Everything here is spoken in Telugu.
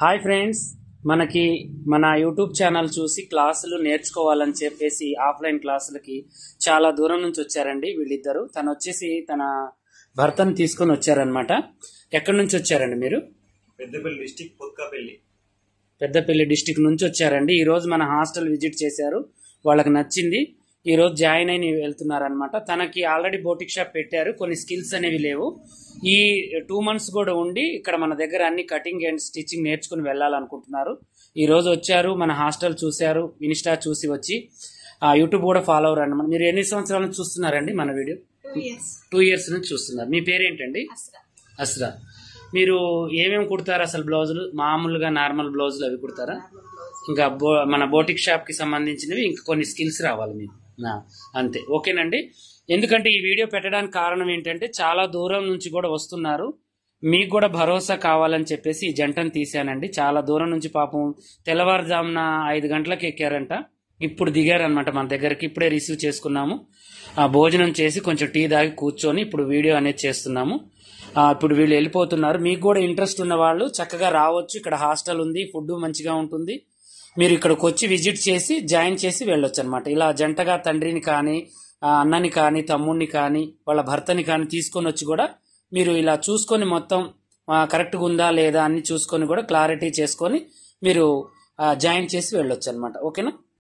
హాయ్ ఫ్రెండ్స్, మనకి మన యూట్యూబ్ ఛానల్ చూసి క్లాసులు నేర్చుకోవాలని చెప్పేసి ఆఫ్లైన్ క్లాసులకి చాలా దూరం నుంచి వచ్చారండి వీళ్ళిద్దరు. తను వచ్చేసి తన భర్తను తీసుకొని వచ్చారనమాట. ఎక్కడి నుంచి వచ్చారండి మీరు? పెద్దపల్లి డిస్టిక్ పొత్కాపల్లి. పెద్దపల్లి డిస్టిక్ నుంచి వచ్చారండి. ఈరోజు మన హాస్టల్ విజిట్ చేశారు, వాళ్ళకి నచ్చింది. ఈరోజు జాయిన్ అయిన వెళ్తున్నారనమాట. తనకి ఆల్రెడీ బోటిక్ షాప్ పెట్టారు, కొన్ని స్కిల్స్ అనేవి లేవు. ఈ 2 months కూడా ఉండి ఇక్కడ మన దగ్గర అన్ని కటింగ్ అండ్ స్టిచ్చింగ్ నేర్చుకుని వెళ్ళాలనుకుంటున్నారు. ఈ రోజు వచ్చారు, మన హాస్టల్ చూశారు, ఇన్స్టా చూసి వచ్చి యూట్యూబ్ కూడా ఫాలో అవరు అన్నమాట. మీరు ఎన్ని సంవత్సరాల నుంచి చూస్తున్నారండి మన వీడియో? 2 years నుంచి చూస్తున్నారు. మీ పేరేంటండి? అస్రా. మీరు ఏమేమి కుడతారు అసలు? బ్లౌజులు మామూలుగా నార్మల్ బ్లౌజులు అవి కుడతారా? ఇంకా మన బోటిక్ షాప్ కి సంబంధించినవి ఇంకా కొన్ని స్కిల్స్ రావాలి మీకు, అంతే. ఓకేనండి. ఎందుకంటే ఈ వీడియో పెట్టడానికి కారణం ఏంటంటే చాలా దూరం నుంచి కూడా వస్తున్నారు, మీకు కూడా భరోసా కావాలని చెప్పేసి ఈ జంటను తీశానండి. చాలా దూరం నుంచి పాపం తెల్లవారుజామున 5 గంటలకు ఎక్కారంట, ఇప్పుడు దిగారనమాట మన దగ్గరికి. ఇప్పుడే రిసీవ్ చేసుకున్నాము, భోజనం చేసి కొంచెం టీ తాగి కూర్చొని ఇప్పుడు వీడియో అనేది చేస్తున్నాము. ఇప్పుడు వీళ్ళు వెళ్ళిపోతున్నారు. మీకు కూడా ఇంట్రెస్ట్ ఉన్న వాళ్ళు చక్కగా రావచ్చు. ఇక్కడ హాస్టల్ ఉంది, ఫుడ్ మంచిగా ఉంటుంది. మీరు ఇక్కడికి వచ్చి విజిట్ చేసి జాయిన్ చేసి వెళ్ళొచ్చు అనమాట. ఇలా జంటగా తండ్రిని కానీ అన్నని కానీ తమ్ముడిని కానీ వాళ్ళ భర్తని కానీ తీసుకొని వచ్చి కూడా మీరు ఇలా చూసుకొని మొత్తం కరెక్ట్గా ఉందా లేదా అన్ని చూసుకొని కూడా క్లారిటీ చేసుకొని మీరు జాయిన్ చేసి వెళ్ళొచ్చు అనమాట. ఓకేనా?